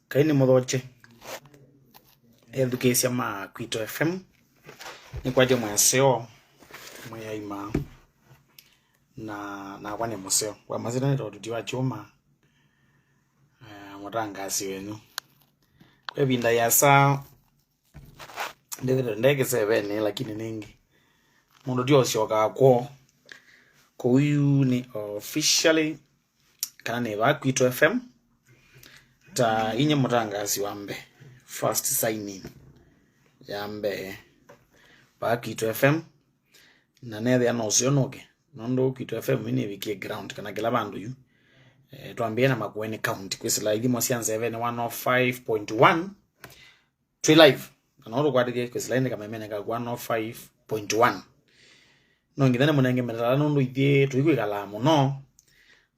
Kaini mothoche education ma Kwito FM ni kwaje mwaseo mwaima na kwane museo kwa mazina ni tutiwa chuma mutangasi wenu kwa binda yasa ndege 7 lakini ningi mundu dio sioka kwa huyu ni officially kana ne ba Kwito FM ta inye mutangasi wambe first sign in yambe ba Kwito FM na nethe anosio noke nondo Kwito FM ni wiki ground kana kila bandu yu tuambie na Makueni County kwisila idimo sianze 105.1 twi live anodo kwadige kwisila ine kama mene ka 105.1 no ngithane munenge metala nondo ithie tuikwikala muno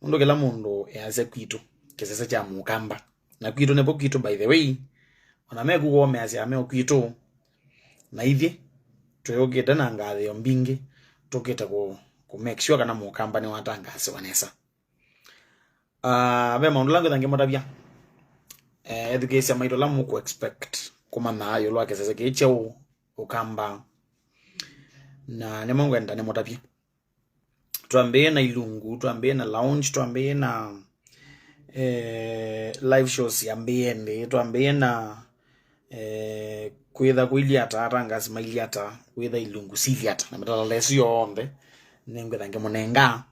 nondo kila mundu yaze Kwito kesese cha mukamba na Kwito nebo Kwito by the way ona megu go meazi ame Kwito na ithie tuyogete na ngathe yombingi tukite ku make sure kana mukamba ni watangase wanesa be maundu langu thangi motabia education maito la muku expect kuma nayo lwa kesese keche ukamba na ne mongo enda ne motabia tuambie na ilungu tuambie na lounge tuambie na live shows ya mbende tuambie na kwitha kwiliata atangasi mailiata kwitha ilungu siliata na metala lesio yonde nengwe thangi munenga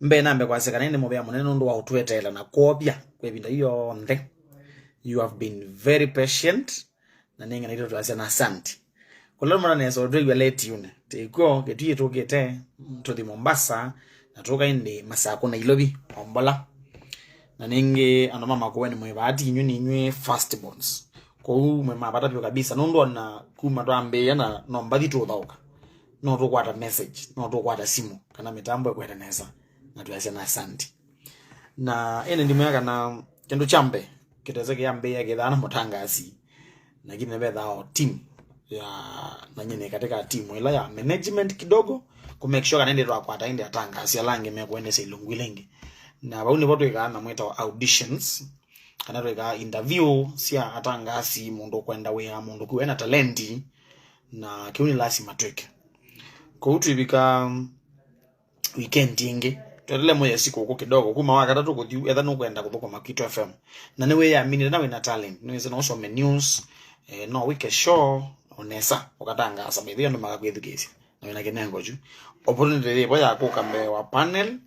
mbe nambe kwaseka nende mobya munene ndo wa utwetela na kopya kwebinda hiyo nde you have been very patient na ninga nito twase na asante kulalo mara neso odwe late yune teko ketuye tokete to the Mombasa na toka inde masako na ilobi ombola na ninge anoma Makueni mwebati nyuni nywe first bonds ko umwe mabata pyo kabisa nondo na kuma twambe yana nombadi to dauka no to kwata message no to kwata simu kana mitambo ekweteneza na tuyase na asante na ene ndimweka na kendo chambe kitazeke yambe ya gedana mutangasi na kine bedha team ya na nyene katika team ila ya management kidogo ku make sure kanende twa kwata inde atangasi alange mekwendese ilungu ilenge na bauni boto ikana mweta auditions kana rega interview sia atangasi mundu kwenda we mundu kuena talenti na kiuni lasi matweke ko utibika weekend inge twele moya siku uko kidogo kuma wakata to kuthi etha no kwenda kuthoko Kwito FM na niwe ya mini na we na talent niwe no so news no week show onesa ukatanga sababu ndo makakwethukesia na wena kenengo ju opportunity ile ya kukambe wa panel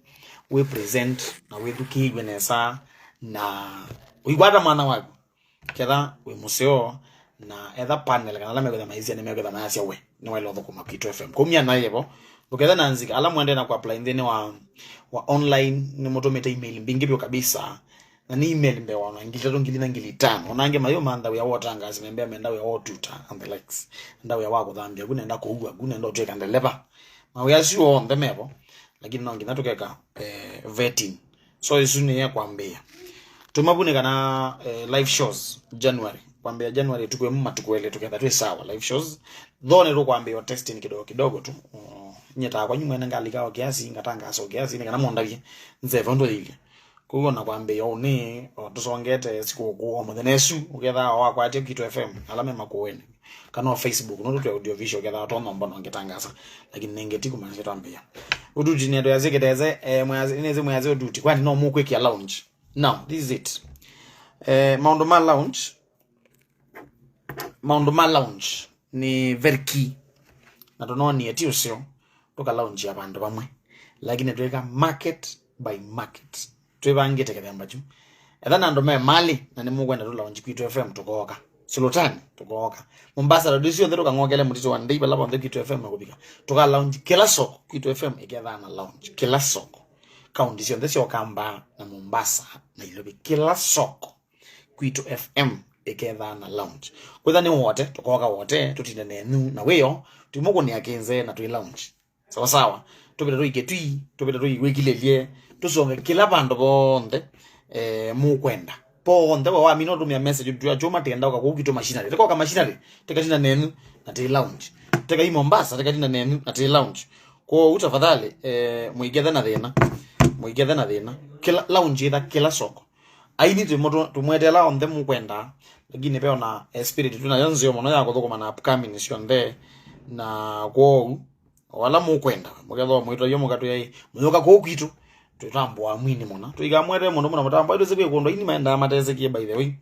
we present na we thukigwe nesa na uigwata mwana wako ketha we museo na etha panel kana la megotha maizia ni megotha maasya we ni wale thoko Kwito FM kumia na yebo uketha nanzika ala mwende na ku apply ndene wa online ni motometa email mbingi byo kabisa na ni email mbe wana ngilito ngilina ngilitano onange mayo manda we awotangazi membe amenda we awotuta and the likes ndawe wako dhambia kunenda kuugwa kunenda uteka ndelepa mawe asio on the mebo lakini nangi natukeka vetting so isuni ya kwambia tumabune kana live shows January kwambia January tukwe mma tukwele tukenda tu sawa live shows dhone ro kwambia testing kidogo tu nyeta kwa nyuma ngalika wa kiasi ngatanga so kiasi ni kana mondavye nzeva ndo ile kuona kwambia oni tusongete siku ku omuthenesu uketha wa kwa Kwito FM alame Makueni kana Facebook no tu audio visual uketha to nombo ngetangasa lakini nengeti kumanisha twambia uduji nedo yazeketeze mwazi uduti kwani no mukweki ya lounge now this is it Maundoma lounge ni very key na tononi etiusio toka lounge ya bandu bamwe lakini tuweka market by market twebangite kadambachu ethana ndo mali na ni mugwenda tu lounge Kwito FM tukoka Sultani tukoka Mombasa radio ndio kangogele mutito wa ndaiba laba ndo Kwito FM nakubika toka lounge kila soko Kwito FM iketha na lounge kila soko county sio ndesio kamba na Mombasa na ilobi kila soko Kwito FM iketha na lounge kwetha ni wote tukoka wote tutinde nenu na weyo tumuko ni akenze na tu lounge sawa tupita tu iketui tupita tu iwekilelie tusonge kila bandu bonde mukwenda ponde wa mino tumia message tu ajoma tenda kwa Kwito machinery teko ka machinery teka tina nenu na te lounge teka i Mombasa teka tina nenu na te lounge kwa utafadhali muigetha na thena muigethe na thina kila lounge ida kila soko aini tumwetela on them kwenda lakini pe ona spirit tuna yonzio mono ya kuthukuma na upcoming sionde na kwa wala mukwenda mugetho mwito yo mugatu yai muyoka ko kwitu tutambwa mwini mona tuigamwete muno muna mutambwa ito siku ikondo ini maenda mateze kie by the way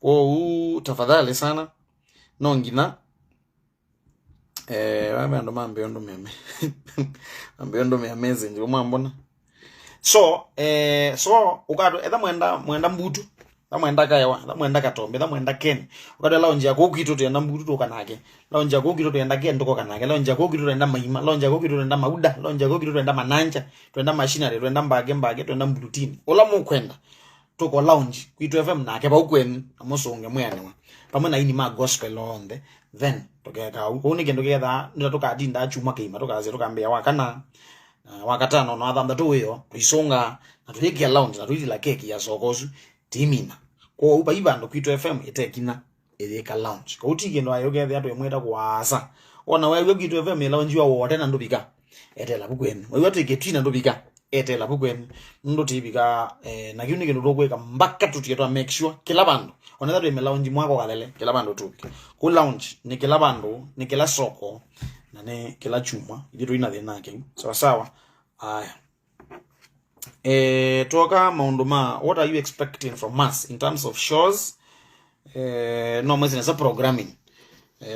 kwa tafadhali sana no ngina wame ndo mambeondo meme mambeondo me amazing umwa mbona so ukado etha mwenda mbutu mwenda kaiwa mwenda katombe mwenda ken ukado lounge yako kwitu tuenda mbutu tukanake lounge yako kwitu tuenda ken tukanake lounge yako kwitu tuenda maima lounge yako kwitu tuenda mauda lounge yako kwitu tuenda mananja tuenda machinery tuenda mbage tuenda mbututini ola mukwenda tuko lounge kwitu FM nake ba ukwenu amusonge mwenewa pamwe na ini ma gospel onde then tokeka uko ni kendo ketha ndatoka dinda chuma keima tokaze tokambia wakana wakatano no athanda tuyo tuisonga na tulikia lounge na tulila keki ya sokozu timina kwa uba ibando kwitu FM itekina etheka lounge kwa utike ndo ayo gethe atu emweta kwasa ona wewe kwitu FM lounge wa wote na ndubika etela bukwenu wewe tuiketina ndubika etela bukwenu ndo tibika na kiuni kendo tokweka mbaka tutiyetwa make sure kila bando onatha tu lounge mwako kalele kila bando tu ku lounge ni kila bando ni kila soko na ne kila chuma ili tuina thina ke sawa aya toka maunduma what are you expecting from us in terms of shows no mwezi nasa programming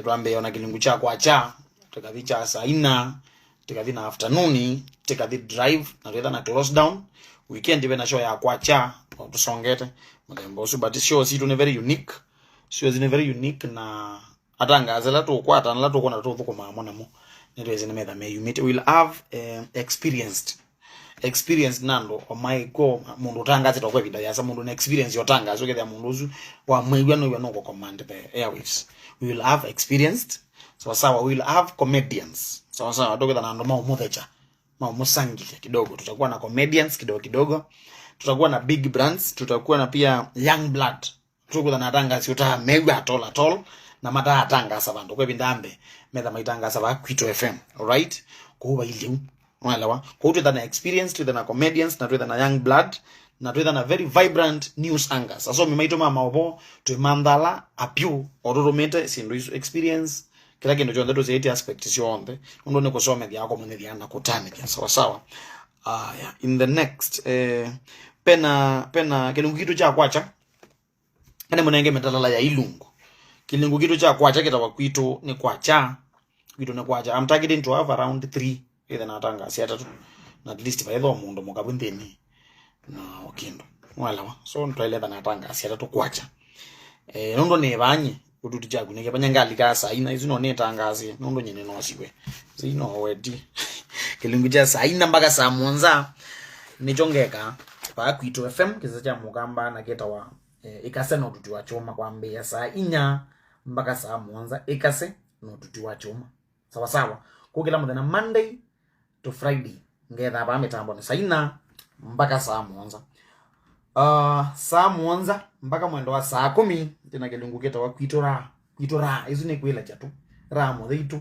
tuambe ona kilingu cha kwa cha tukathi cha saa 4 tukathi na afternoon tukathi drive na tuenda na close down weekend iwe na show ya kwa cha tusongete mtembo so but show si tune very unique shows ni very unique na atangaza la to kwata na la to kona to thukuma mona mo netweze ne metha me you meet will have experience nando o my go mundu tangaze to kwa vida ya sa mundu na experience yo tangazo ketha mundu uzu wa mwigwa no no ko command the airwaves we will have experienced sawa we will have comedians sawa toketha na ndo muthecha musangi kidogo tutakuwa na comedians kidogo tutakuwa na big brands tutakuwa na pia young blood tutakuwa na tangazo uta mega atol na mata atangasa bantu kwa bindambe metha maitangasa ba Kwitu FM alright kuba iliu walawa kwa tuta na experience tuta na comedians na tuta na young blood na tuta na very vibrant news anchors aso mimaito mama obo tuimandala apyu ororomete sindu experience kila kindu chonde to zeti aspect sionde ndo ne kusome yako mune diana kutane sawa yeah. In the next pena kilungu kitu cha kwacha ene munenge metalala ya ilungu kilungu kitu cha kwacha kitawa Kwitu ni kwacha Kwitu ni kwacha I'm targeting to have around 3 either natanga si atatu na at least baidho mundu mukabundeni na okindo wala so ntwaile natanga si atatu kwacha nondo ne banye ututi chagu neke banyangali ka saa 4 izino ne tangazi nondo nyene no sikwe zino wedi kilungu cha saa 4 mpaka saa 7 nichongeka pa Kwitu FM kiza cha mugamba na ketawa ikase no tuti wa choma kwambia saa 4 mpaka saa 7 ikase no tuti wa choma sawa kukila muthenya Monday to Friday ngetha ba mitambo ni saa 4 mpaka saa 7 saa 7 mpaka mwendo wa saa 10 tena kilungu ketawa Kwitu ra izune kwela chatu ra mo theitu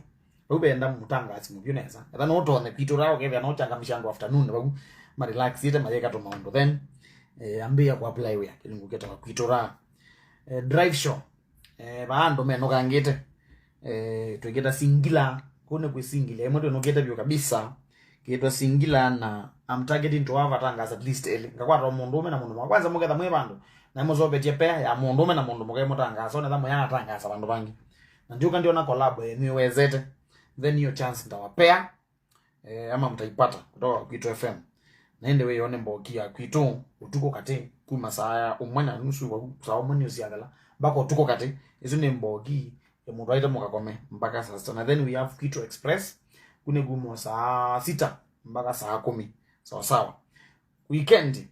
ubenda mutangazi mubioneza etha no tone Kwitu ra okethia no changa mishango afternoon bagu ma relax ite mayeka to maundo then ambia ku apply we kilungu ketawa Kwitu ra drive show baando meno kangite twigeta singila kone ku singila emoto no geta byo kabisa kitwa singila na I'm targeting to have atangaza at least ngakwata mundu ume na mundu kwanza muketha mwe bandu na mozo je pair ya mundu ume na mundu muke mutangaza so na thamu yana tangaza bandu bangi na ndio ndio na collab ni wezete then your chance ndawapea ama mtaipata kutoka Kwitu FM naende we yone mboki ya Kwitu utuko kate kuma saa umwana nusu wa saa umwana usiagala bako utuko kate izo ni mbogi ya mundu aita mukakome mpaka saa 6 then we have Kwitu Express kune gumo saa 6 mpaka saa 10 sawa weekend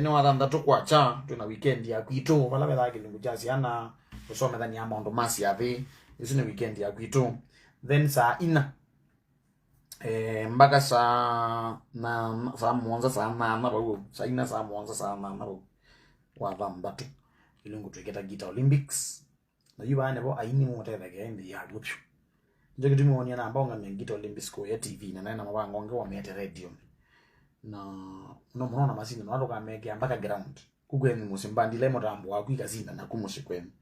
no athanda tukwacha tuna weekend ya Kwitu bala bela kilungu jasi ana kusome thani ama ndo masi ya thi izo ni weekend ya Kwitu then saa 4 mpaka saa 7 saa 8 bago saa 4 saa 7 saa 8 bago wa thambatu kilungu tweketa Gita Olympics na yuba nebo aini moteza gendi ya gupyu njoke tumuonia na ambao ngame Gita Olympics ko ya TV na mabango nge wa mete radio na no mwana masini no atoka mege mpaka ground kugweni musimbandile motambo wa kwikazinda na kumushikweni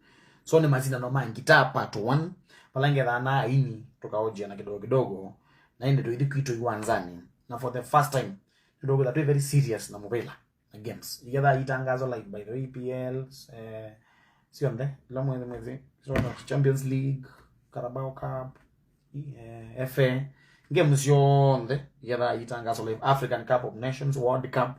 so ni mazina no mangi ta part 1 palange dhana ini tukaoje na kidogo na inde tuidi kwito yuanzani na for the first time kidogo that very serious na mobile na games igeda itangazo like by the EPL sio mde la mwezi so Champions League, Carabao Cup, FA games yonde igeda itangazo like African Cup of Nations, World Cup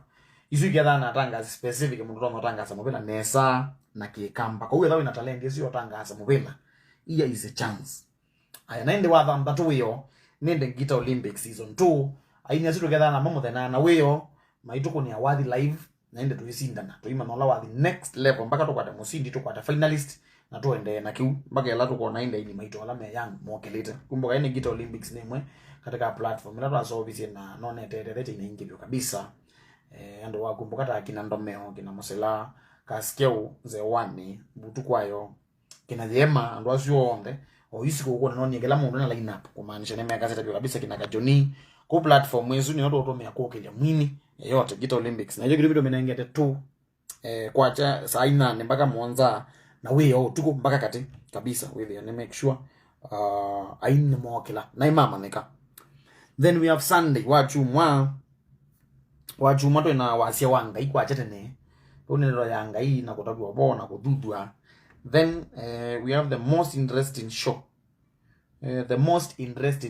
isu igeda na tangazo specific mundu no tangazo mobile nesa na kikamba kwa hiyo dawe na talent sio tangazo mobile iya is a chance aya naende watha mbatu wiyo nende Gita Olympics season 2 aini asitu together na mamo na wiyo maituko ni awadi live naende tuisindana tuima nola wathi next level mpaka tukwata musindi tukwata finalist na tuende na kiu mpaka yala tuko naende ini maito ala me young mokelete kumbuka ine Gita Olympics nemwe katika platform ila tuasolve na nonete inaingivyo kabisa ando wakumbuka ta kina Ndomeo kina Mosela kaskeu ze wani butu kwayo kina Jema ando asyoonde o isiko uko noni ngela mundu na line up kumaanisha neme akazeta kabisa kina Kajoni ku platform yesu ni ndo otomea kokelya mwini yote Gita Olympics na hiyo kidogo menengete tu kwacha saa 8 mpaka mwanza na wewe tuko mpaka kati kabisa wewe ni make sure aina mwakila na imama nika then we have Sunday wachumwa to na wasia wanga ikwacha tene onero yanga hii na kutabiwa bona kududwa then we have the most interesting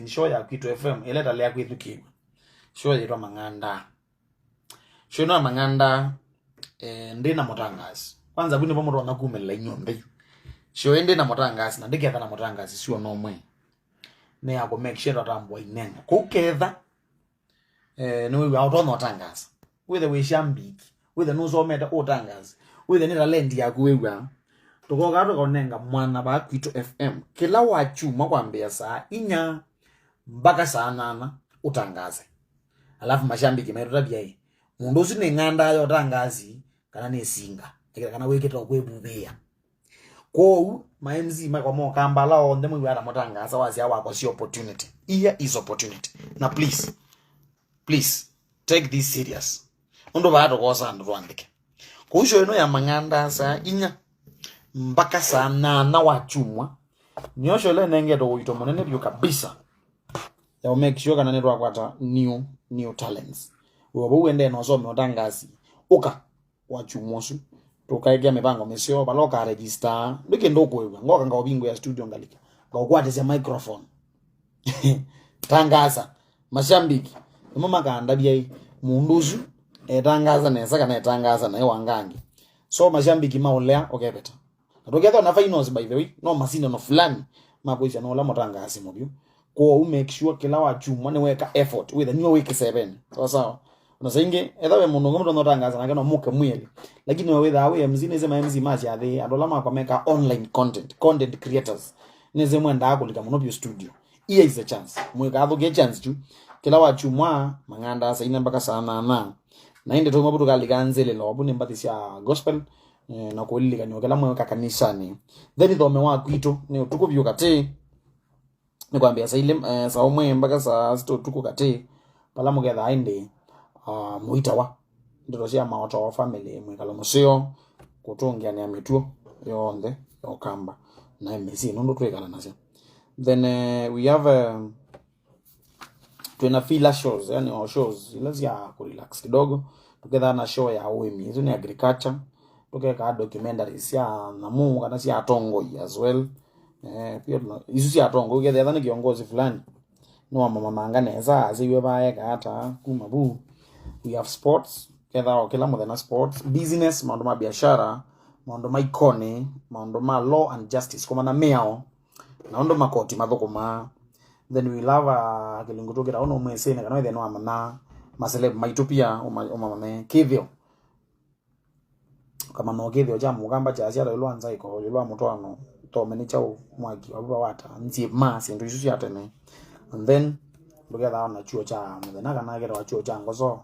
show ya Kito FM eleta lea kwetu kiwa show ya Manganda ndina motangazi kwanza buni bomo rona kumela inyombe show ende na motangazi na ndike na motangazi sio nomwe ne yako make sure atambwa inenga kuketha no we out on motangazi with the way shambiki with the nuzo meta otangazi with the nilalendi ya kuwewa tukoga tukonenga mwana ba Kito FM kila wachuma kwambia saa inya mpaka saa 8 utangaze alafu mashambiki mairota byai mundu usine nganda yo tangazi kana nesinga kana weketa okwebubea ko ma MC ma kwa mo kambala onde mu yara motangaza wazi awa kwa si opportunity here is opportunity na please take this serious ndo baado kosa ndo andike ko usho eno ya manganda saa inya mpaka saa 8 wachumwa nyosho le nenge do wito monene byo kabisa ya make sure kana netwa kwata new talents wewe uende no so motangazi uka wachumwosu tukaegea mipango mesio baloka register ndike ndoko wewe ngoka ngobingo ya studio ngalika ngokwateza microphone tangaza mashambiki mama kaanda byai munduzu etangaza nesa kana etangaza naye wangangi so mashambiki maulea okay better atokeza na finals by the way no masina no fulani mapoisa no la motangazi mobyo ko make sure kila wachumwa ne weka effort with a new week 7 sawa unasainge edawe mundu ngomo ndo tangaza na kana muke mweli lakini wewe dawe mzine zema MC machi ade adolama kwa meka online content creators neze mwenda akulika monopio studio here is a chance mweka adhoge chance tu kila wachumwa manganda saina mpaka sana na inde to mabudu kalikanzele lo abune mbatisia gospel na kuulika ni kala mweka kanisani then ndo wa Kito ni tuko byo kate ni kwambia saile saa omwe mpaka saa sto tuko kate pala mugedha inde muitawa ndo cia maoto wa family mwikalo musio kutongia ni ametuo yonde okamba na mesi ndo twekana nazo then we have tuna feel shows yani our shows lazia ku relax kidogo together na show ya OMI hizo ni agriculture tukeka documentaries ya namu kana si atongo as well pia hizo si atongo together na kiongozi fulani no mama manganeza aziwe bae hata kumabu. We have sports kila mmoja na sports business mambo ma biashara mambo ma economy mambo ma law and justice kama na meo na ndo makoti mathokoma then we love kilinguto kira ono mwese na kana no amana maseleb maitopia umamame kivyo kama no kivyo ja mugamba cha asia lo anza iko lo mutwano to menicha mwaki wabuba wata nzi masi ndo isu ya tene and then together na chuo cha mudena kana kira chuo cha ngozo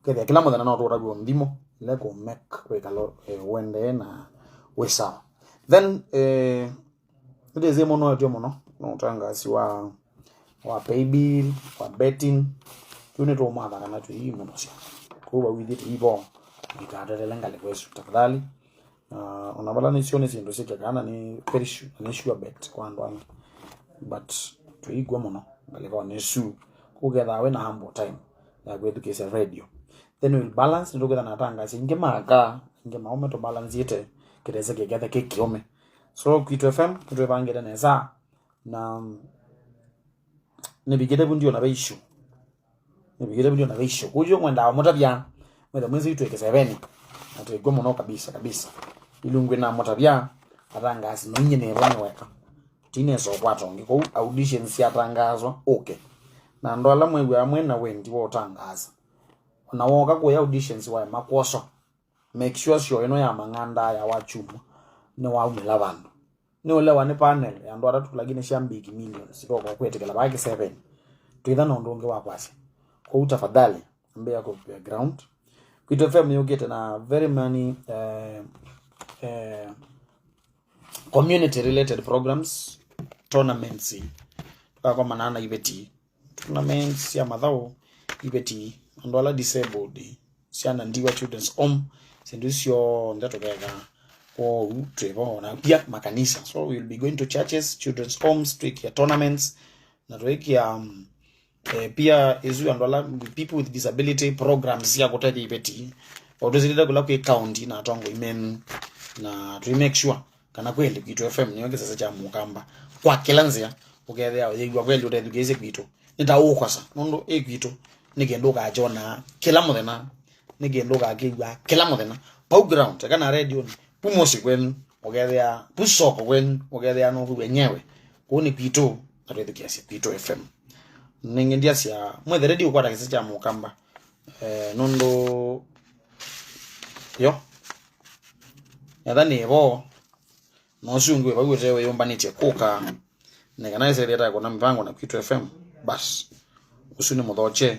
kede kila mudena no to rabu ndimo leko mek we kalo wende na wesa then ndeze mono yote mono no tangasi wa pay bill wa betting tune to mother kana tu hii munosya kuba with ibo ikadele ngale kwesu tafadhali unabala ni sione sindo sike kana ni perish ni sure bet kwandwa but tuigwa muno ngale kwa nesu kugetha we na hambo time ya kwetu kesa radio then we'll balance ndogetha na tanga singe maka nge maome to balance yete kireze kegetha kekiome so Kwitu FM kutwebangire neza na nibigire bundio na beisho kujo mwenda motabya mwenda mwezi witu ekesebeni atwegwa muno kabisa ilungwe na motabya atangasi nonye ne bone weka tine so kwato ngiko auditions yatangazwa okay na ndola mwewe amwe na wendi wo tangaza na woka ko auditions wa makoso make sure ino ya manganda ya wachuma ne wa umela bantu ne olewa ne panel ya ndo atatu lagine shambiki millions siko kwa kwetekela baki 7 tuidha na ndonge wa kwasi kwa utafadhali ambe yako background Kwitu FM you get na very many community related programs tournaments kwa manana ibeti tournaments ya madhao ibeti ndola disabled siana ndiwa children's home sendusio ndato gega kwa utrevo na pia makanisa so we'll be going to churches children's homes to ya tournaments na toekia pia izu andola people with disability programs ya kutete ibeti odozilida kula kwa county na tongo imen na to make sure kana kweli Kwitu FM niyo kisa cha mukamba kwa kilanzia ugethe yegwa kweli utethugeze Kwitu nitaukosa nondo Kwitu nigendoka jona kila muthena nigendoka akigwa kila muthena background kana radio ni pumosi kwenu ugethe pusoko kwenu ugethe no wenyewe kuni Kwitu atwethukiasia Kwitu FM ningendia sia mwethe radio kwa kisa cha mukamba nondo yo yadhani ebo no shungwe bagwetewe yombanite kuka nekana ise leta kona mpango na Kwitu FM bas usuni mudhoche